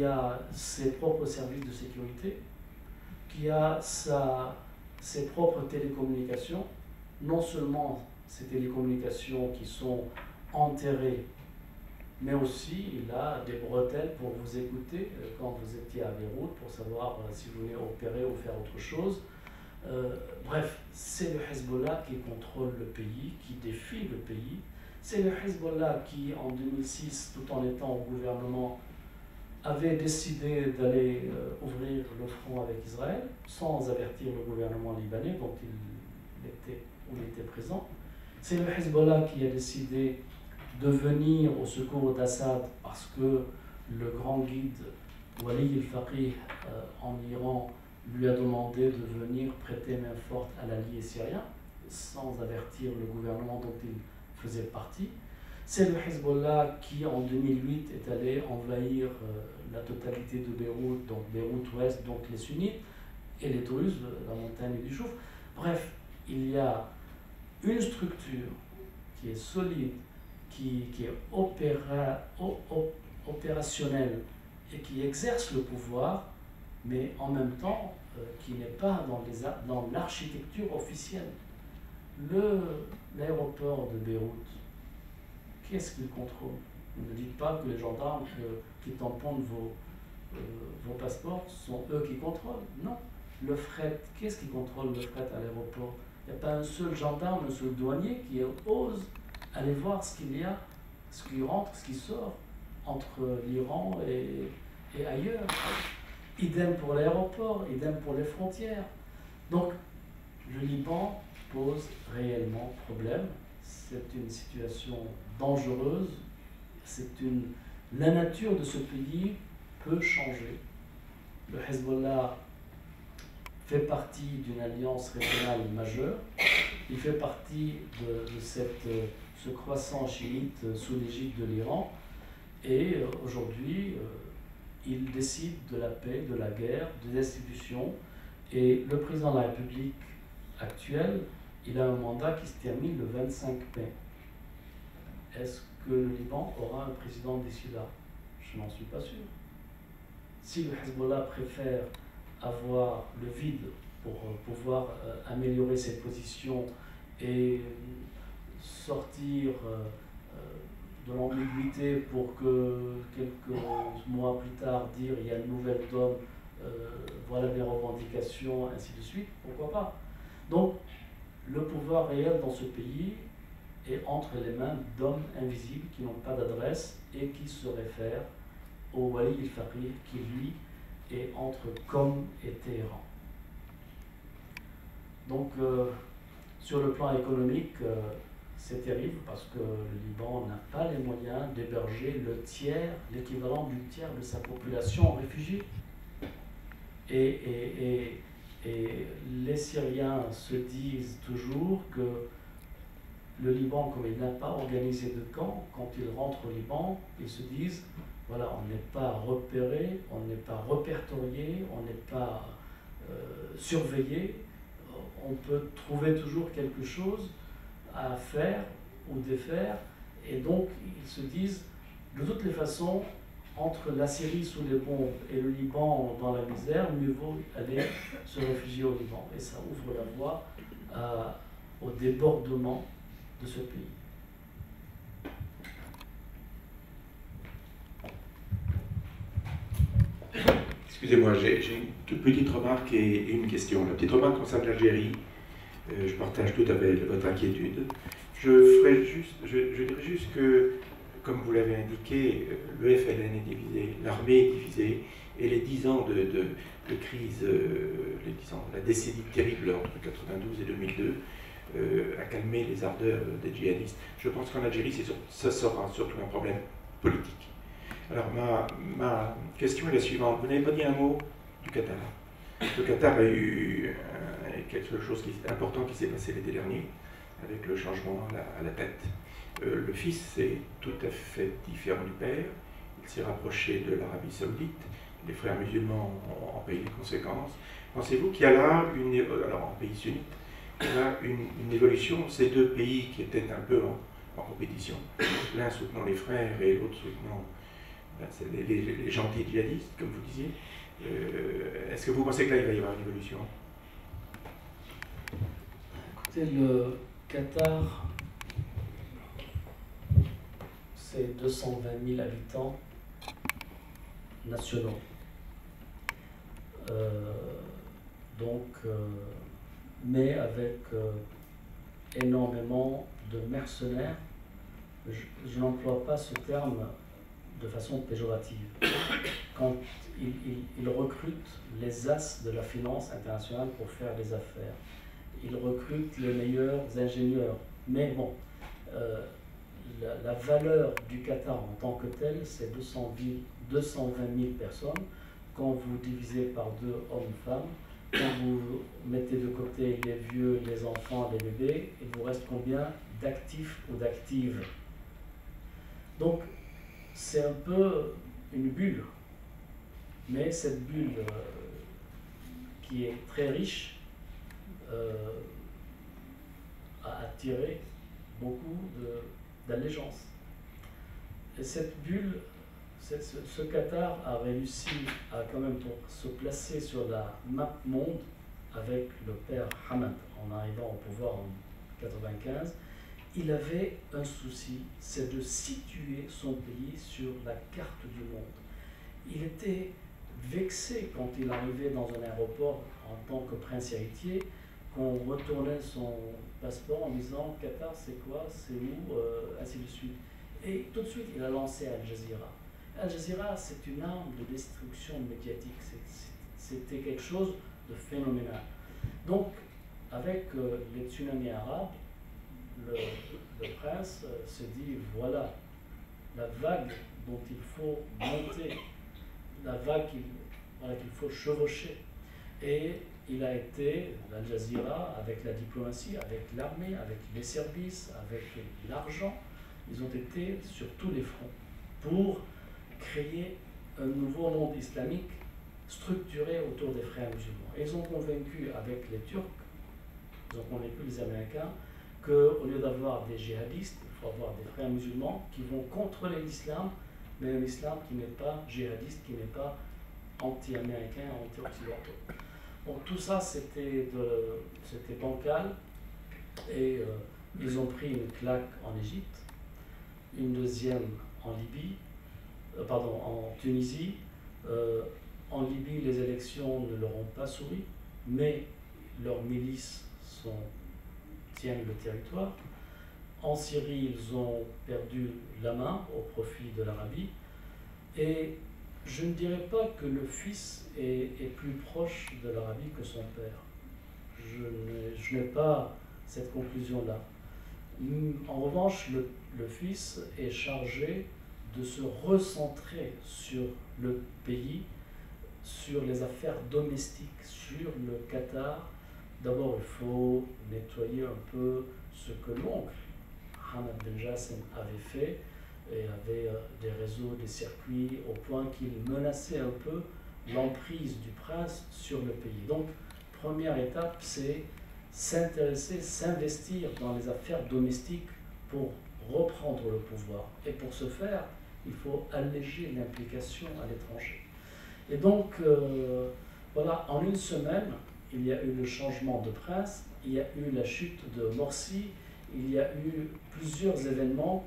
a ses propres services de sécurité, qui a ses propres télécommunications, non seulement ces télécommunications qui sont enterrées, mais aussi il a des bretelles pour vous écouter quand vous étiez à Beyrouth, pour savoir si vous venez opérer ou faire autre chose. Bref, c'est le Hezbollah qui contrôle le pays, qui défie le pays, C'est le Hezbollah qui, en 2006, tout en étant au gouvernement, avait décidé d'aller ouvrir le front avec Israël, sans avertir le gouvernement libanais dont il était présent. C'est le Hezbollah qui a décidé de venir au secours d'Assad parce que le grand guide Wali al-Faqih en Iran lui a demandé de venir prêter main forte à l'allié syrien, sans avertir le gouvernement dont il faisait partie. C'est le Hezbollah qui, en 2008, est allé envahir la totalité de Beyrouth, donc Beyrouth-Ouest, donc les sunnites, et les Druzes, la montagne du Chouf. Bref, il y a une structure qui est solide, qui est opérationnelle et qui exerce le pouvoir, mais en même temps qui n'est pas dans l'architecture officielle. L'aéroport de Beyrouth, qui est-ce qui le contrôle? Ne dites pas que les gendarmes qui tamponnent vos passeports sont eux qui contrôlent. Non. Le fret, qui est-ce qui contrôle le fret à l'aéroport? Il n'y a pas un seul gendarme, un seul douanier qui ose aller voir ce qu'il y a, ce qui rentre, ce qui sort entre l'Iran et ailleurs. Idem pour l'aéroport, idem pour les frontières. Donc, le Liban pose réellement problème. C'est une situation dangereuse. La nature de ce pays peut changer. Le Hezbollah fait partie d'une alliance régionale majeure. Il fait partie de ce croissant chiite sous l'égide de l'Iran. Et aujourd'hui, il décide de la paix, de la guerre, des institutions. Et le président de la République actuel, il a un mandat qui se termine le 25 mai. Est-ce que le Liban aura un président d'ici là? Je n'en suis pas sûr. Si le Hezbollah préfère avoir le vide pour pouvoir améliorer ses positions et sortir de l'ambiguïté pour que quelques mois plus tard dire il y a une nouvelle donne, voilà des revendications, ainsi de suite, pourquoi pas? Donc le pouvoir réel dans ce pays est entre les mains d'hommes invisibles qui n'ont pas d'adresse et qui se réfèrent au Wali al-Faqih qui lui est entre Qom et Téhéran. Donc sur le plan économique, c'est terrible parce que le Liban n'a pas les moyens d'héberger l'équivalent du tiers de sa population en réfugiés. Et les Syriens se disent toujours que le Liban, comme il n'a pas organisé de camp, quand ils rentrent au Liban, ils se disent, voilà, on n'est pas repéré, on n'est pas répertorié, on n'est pas surveillé, on peut trouver toujours quelque chose à faire ou défaire, et donc ils se disent, de toutes les façons, entre la Syrie sous les bombes et le Liban dans la misère, mieux vaut aller se réfugier au Liban. Et ça ouvre la voie au débordement de ce pays. Excusez-moi, j'ai une toute petite remarque et une question. La petite remarque concerne l'Algérie. Je partage tout à fait votre inquiétude. Je dirais juste que, comme vous l'avez indiqué, le FLN est divisé, l'armée est divisée, et les 10 ans de crise, les 10 ans, la décennie terrible entre 1992 et 2002, a calmé les ardeurs des djihadistes. Je pense qu'en Algérie, ça sera surtout un problème politique. Alors ma question est la suivante. Vous n'avez pas dit un mot du Qatar. Le Qatar a eu quelque chose d'important qui s'est passé l'été dernier, avec le changement à la tête. Le fils est tout à fait différent du père. Il s'est rapproché de l'Arabie Saoudite. Les frères musulmans ont payé les conséquences. Pensez-vous qu'il y a là alors en pays sunnite, il y a une évolution, ces deux pays qui étaient un peu en compétition, l'un soutenant les frères et l'autre soutenant les gentils djihadistes, comme vous disiez. Est-ce que vous pensez que là, il va y avoir une évolution? Écoutez, le Qatar, c'est 220 000 habitants nationaux. Mais avec énormément de mercenaires je n'emploie pas ce terme de façon péjorative. Quand il recrute les as de la finance internationale pour faire des affaires, il recrute les meilleurs ingénieurs. Mais bon, la valeur du Qatar en tant que tel, c'est 220 000 personnes. Quand vous divisez par 2 hommes-femmes, quand vous mettez de côté les vieux, les enfants, les bébés, il vous reste combien d'actifs ou d'actives? Donc, c'est un peu une bulle. Mais cette bulle qui est très riche a attiré beaucoup d'allégeance. Et cette bulle, ce Qatar a réussi à quand même pour se placer sur la map monde avec le père Hamad en arrivant au pouvoir en 1995. Il avait un souci, c'est de situer son pays sur la carte du monde. Il était vexé quand il arrivait dans un aéroport en tant que prince héritier, qu'on retournait son passeport en disant « Qatar, c'est quoi? C'est où ?» ainsi de suite. Et tout de suite, il a lancé Al Jazeera. Al Jazeera, c'est une arme de destruction médiatique. C'était quelque chose de phénoménal. Donc, avec les tsunamis arabes, le prince se dit, voilà, la vague dont il faut monter, la vague qu'il faut chevaucher. Et il a été, Al Jazeera, avec la diplomatie, avec l'armée, avec les services, avec l'argent, ils ont été sur tous les fronts pour créer un nouveau monde islamique structuré autour des frères musulmans. Et ils ont convaincu avec les Turcs, ils ont convaincu les Américains, qu'au lieu d'avoir des djihadistes, il faut avoir des frères musulmans qui vont contrôler l'islam, mais un islam qui n'est pas djihadiste, qui n'est pas anti-américain, anti-occidentaux. Bon, tout ça, c'était bancal, et ils ont pris une claque en Égypte, une deuxième en Libye, en Tunisie. En Libye, les élections ne leur ont pas souri, mais leurs milices tiennent le territoire. En Syrie, ils ont perdu la main au profit de l'Arabie. Et je ne dirais pas que le fils est plus proche de l'Arabie que son père. Je n'ai pas cette conclusion-là. En revanche, le fils est chargé de se recentrer sur le pays, sur les affaires domestiques, sur le Qatar. D'abord, il faut nettoyer un peu ce que l'oncle Hamad Ben Jassem avait fait, et avait des réseaux, des circuits, au point qu'il menaçait un peu l'emprise du prince sur le pays. Donc, première étape, c'est s'intéresser, s'investir dans les affaires domestiques pour reprendre le pouvoir. Et pour ce faire, il faut alléger l'implication à l'étranger. Et donc, voilà, en une semaine, il y a eu le changement de prince, il y a eu la chute de Morsi, il y a eu plusieurs événements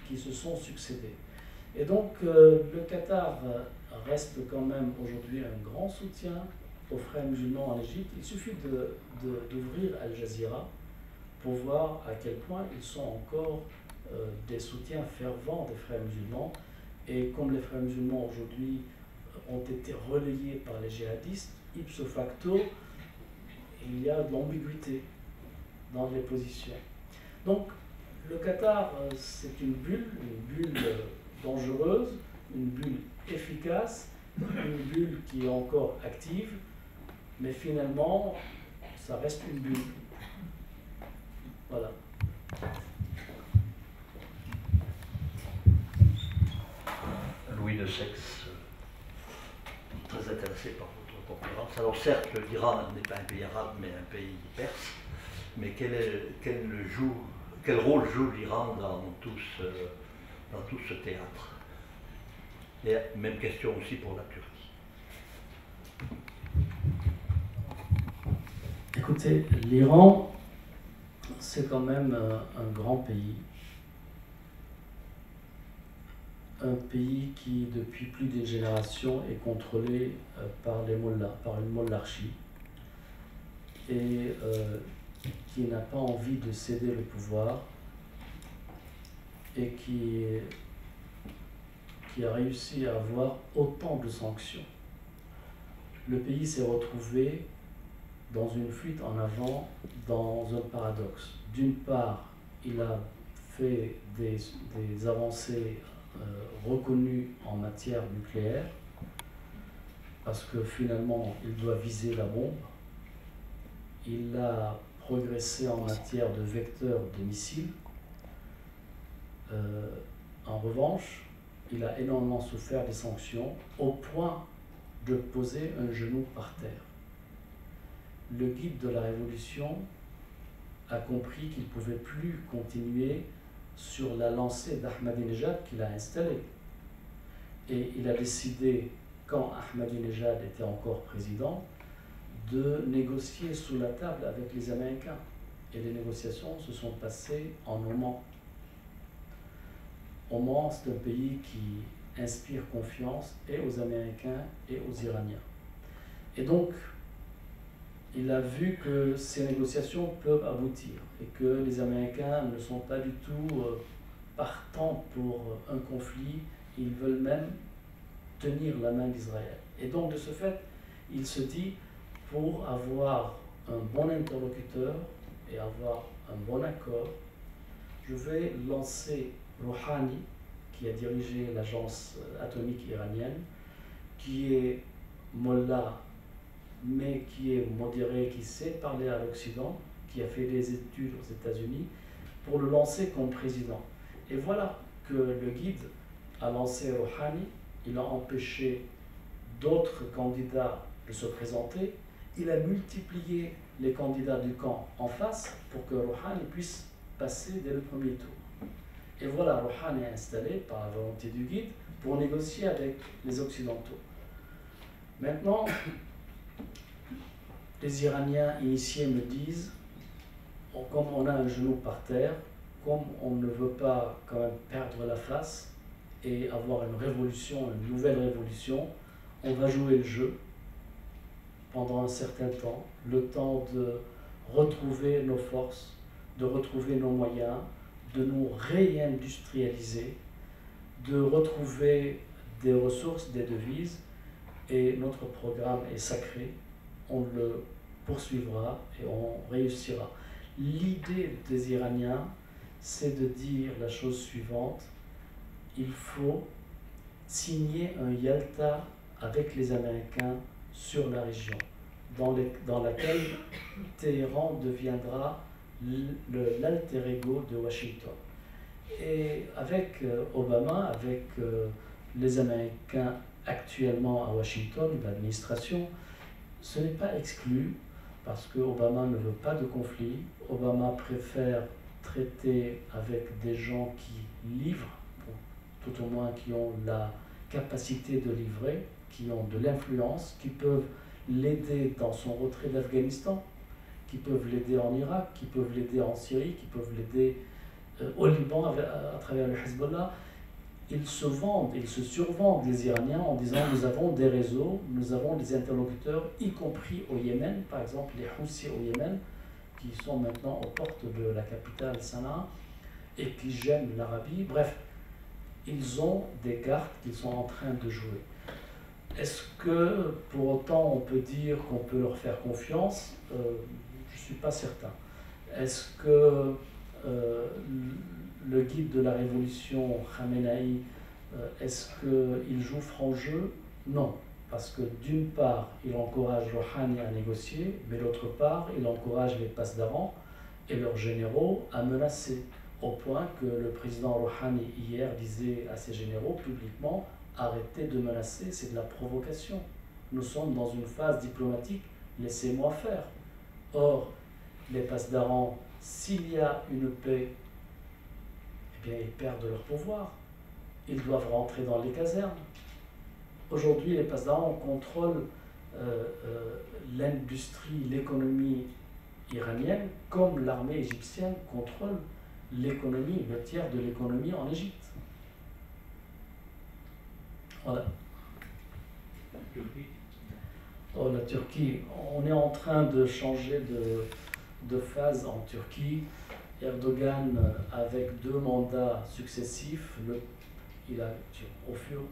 qui se sont succédés. Et donc, le Qatar reste quand même aujourd'hui un grand soutien aux frères musulmans en Égypte. Il suffit d'ouvrir Al Jazeera pour voir à quel point ils sont encore des soutiens fervents des frères musulmans. Et comme les frères musulmans aujourd'hui ont été relayés par les djihadistes, ipso facto, il y a de l'ambiguïté dans les positions. Donc, le Qatar, c'est une bulle dangereuse, une bulle efficace, une bulle qui est encore active, mais finalement, ça reste une bulle. Voilà. Louis de Sex, très intéressé par votre conférence. Alors certes, l'Iran n'est pas un pays arabe, mais un pays perse, mais quel rôle joue l'Iran dans tout ce théâtre? Et même question aussi pour la Turquie. Écoutez, l'Iran, c'est quand même un grand pays. Un pays qui, depuis plus d'une génération, est contrôlé par les mollahs, par une mollarchie, et qui n'a pas envie de céder le pouvoir et qui a réussi à avoir autant de sanctions. Le pays s'est retrouvé dans une fuite en avant, dans un paradoxe. D'une part, il a fait des avancées reconnues en matière nucléaire, parce que finalement, il doit viser la bombe. Il a progressé en matière de vecteurs de missiles. En revanche, il a énormément souffert des sanctions au point de poser un genou par terre. Le guide de la révolution a compris qu'il ne pouvait plus continuer sur la lancée d'Ahmadinejad qu'il a installée. Et il a décidé, quand Ahmadinejad était encore président, de négocier sous la table avec les Américains. Et les négociations se sont passées en Oman. Oman, c'est un pays qui inspire confiance et aux Américains et aux Iraniens. Et donc, il a vu que ces négociations peuvent aboutir et que les Américains ne sont pas du tout partants pour un conflit. Ils veulent même tenir la main d'Israël. Et donc, de ce fait, il se dit, pour avoir un bon interlocuteur et avoir un bon accord, je vais lancer Rouhani, qui a dirigé l'agence atomique iranienne, qui est mollah, mais qui est modéré, qui sait parler à l'Occident, qui a fait des études aux États-Unis, pour le lancer comme président. Et voilà que le guide a lancé Rouhani, il a empêché d'autres candidats de se présenter, il a multiplié les candidats du camp en face pour que Rouhani puisse passer dès le premier tour. Et voilà, Rouhani est installé par la volonté du guide pour négocier avec les Occidentaux. Maintenant, les Iraniens initiés me disent, comme on a un genou par terre, comme on ne veut pas quand même perdre la face et avoir une révolution, une nouvelle révolution, on va jouer le jeu pendant un certain temps, le temps de retrouver nos forces, de retrouver nos moyens, de nous réindustrialiser, de retrouver des ressources, des devises, et notre programme est sacré, on le poursuivra et on réussira. L'idée des Iraniens, c'est de dire la chose suivante, il faut signer un Yalta avec les Américains sur la région, dans laquelle Téhéran deviendra l'alter ego de Washington. Et avec Obama, avec les Américains actuellement à Washington, l'administration, ce n'est pas exclu parce que Obama ne veut pas de conflit. Obama préfère traiter avec des gens qui livrent, tout au moins qui ont la capacité de livrer, qui ont de l'influence, qui peuvent l'aider dans son retrait d'Afghanistan, qui peuvent l'aider en Irak, qui peuvent l'aider en Syrie, qui peuvent l'aider au Liban à travers le Hezbollah. Ils se vendent, ils se survendent, les Iraniens, en disant nous avons des réseaux, nous avons des interlocuteurs, y compris au Yémen, par exemple les Houthis au Yémen, qui sont maintenant aux portes de la capitale Sanaa et qui gênent l'Arabie. Bref, ils ont des cartes qu'ils sont en train de jouer. Est-ce que pour autant on peut dire qu'on peut leur faire confiance? Je ne suis pas certain. Est-ce que le guide de la révolution, Khamenei, est-ce qu'il joue franc jeu? Non, parce que d'une part, il encourage Rouhani à négocier, mais d'autre part, il encourage les pasdaran et leurs généraux à menacer, au point que le président Rouhani hier disait à ses généraux publiquement « Arrêtez de menacer, c'est de la provocation. Nous sommes dans une phase diplomatique, laissez-moi faire. » Or, les pasdaran, s'il y a une paix, eh bien, ils perdent leur pouvoir. Ils doivent rentrer dans les casernes. Aujourd'hui, les pasdaran contrôlent l'industrie, l'économie iranienne, comme l'armée égyptienne contrôle l'économie, le tiers de l'économie en Égypte. Voilà. Oh, la Turquie, on est en train de changer de phase en Turquie Erdogan, avec 2 mandats successifs,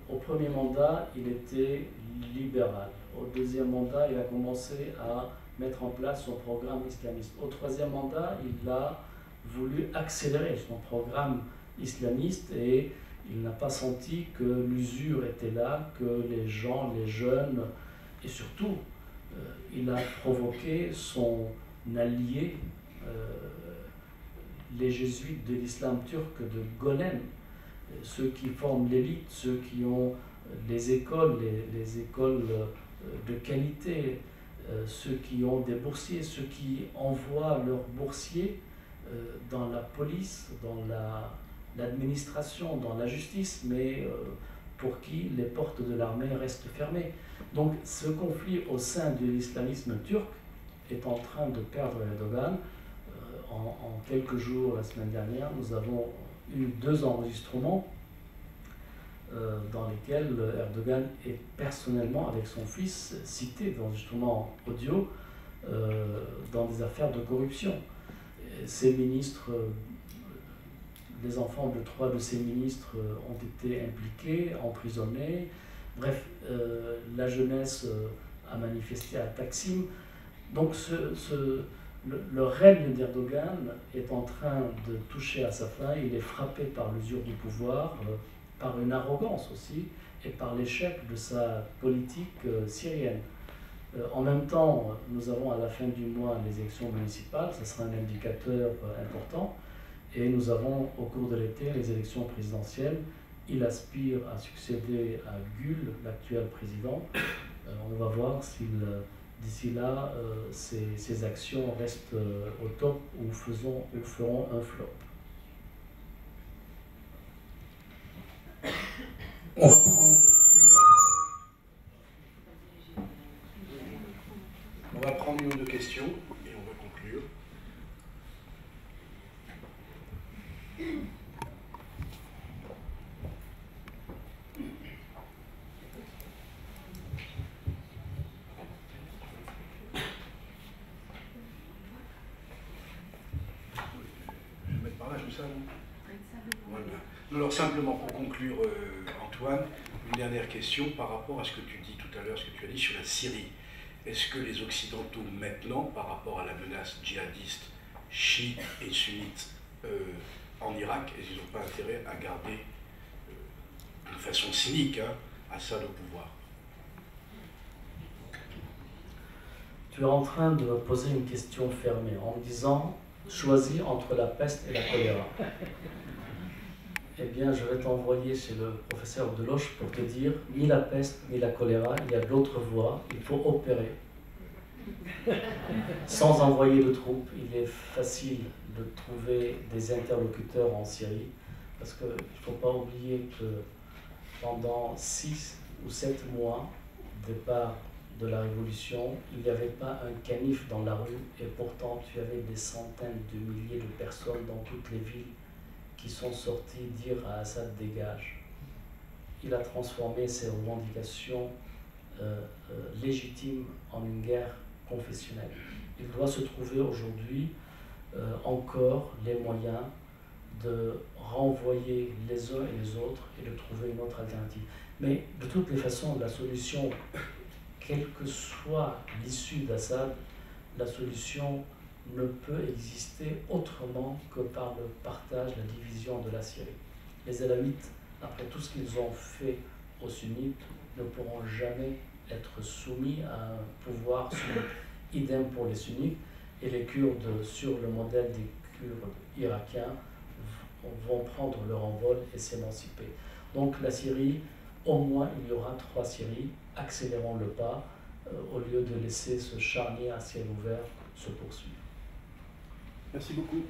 au premier mandat, il était libéral. Au deuxième mandat, il a commencé à mettre en place son programme islamiste. Au troisième mandat, il a voulu accélérer son programme islamiste et il n'a pas senti que l'usure était là, que les gens, les jeunes, et surtout, il a provoqué son allié, les jésuites de l'islam turc de Golem, ceux qui forment l'élite, ceux qui ont les écoles, les écoles de qualité, ceux qui ont des boursiers, ceux qui envoient leurs boursiers dans la police, dans l'administration, dans la justice, mais pour qui les portes de l'armée restent fermées. Donc ce conflit au sein de l'islamisme turc est en train de perdre Erdogan. En quelques jours, la semaine dernière, nous avons eu 2 enregistrements dans lesquels Erdogan est personnellement, avec son fils, cité d'enregistrements audio dans des affaires de corruption. Ses ministres, les enfants de 3 de ses ministres ont été impliqués, emprisonnés. Bref, la jeunesse a manifesté à Taksim. Donc le règne d'Erdogan est en train de toucher à sa fin. Il est frappé par l'usure du pouvoir, par une arrogance aussi, et par l'échec de sa politique syrienne. En même temps, nous avons à la fin du mois les élections municipales, ce sera un indicateur important, et nous avons au cours de l'été les élections présidentielles. Il aspire à succéder à Gül, l'actuel président. On va voir s'il, d'ici là, ses actions restent au top ou feront un flop. On va prendre une ou 2 questions et on va conclure. Je vais mettre par là, je ça, non ? Voilà. Alors simplement pour conclure, Antoine, une dernière question par rapport à ce que tu dis tout à l'heure, ce que tu as dit sur la Syrie. Est-ce que les Occidentaux maintenant, par rapport à la menace djihadiste, chiite et sunnite en Irak, ils n'ont pas intérêt à garder de façon cynique Assad au pouvoir? Tu es en train de me poser une question fermée en me disant « choisis entre la peste et la choléra ». Eh bien, je vais t'envoyer chez le professeur Deloche pour te dire « ni la peste, ni la choléra, il y a d'autres voies, il faut opérer ». Sans envoyer de troupes, il est facile de trouver des interlocuteurs en Syrie, parce qu'il ne faut pas oublier que pendant 6 ou 7 mois, départ de la Révolution, il n'y avait pas un canif dans la rue, et pourtant tu avais des centaines de milliers de personnes dans toutes les villes qui sont sortis dire à Assad « dégage ». Il a transformé ses revendications légitimes en une guerre confessionnelle. Il doit se trouver aujourd'hui encore les moyens de renvoyer les uns et les autres et de trouver une autre alternative. Mais de toutes les façons, la solution, quelle que soit l'issue d'Assad, la solution ne peut exister autrement que par le partage, la division de la Syrie. Les Alawites, après tout ce qu'ils ont fait aux sunnites, ne pourront jamais être soumis à un pouvoir sunnite. Idem pour les sunnites, et les Kurdes, sur le modèle des Kurdes irakiens, vont prendre leur envol et s'émanciper. Donc la Syrie, au moins il y aura 3 Syries, accélérons le pas, au lieu de laisser ce charnier à ciel ouvert se poursuivre. Merci beaucoup.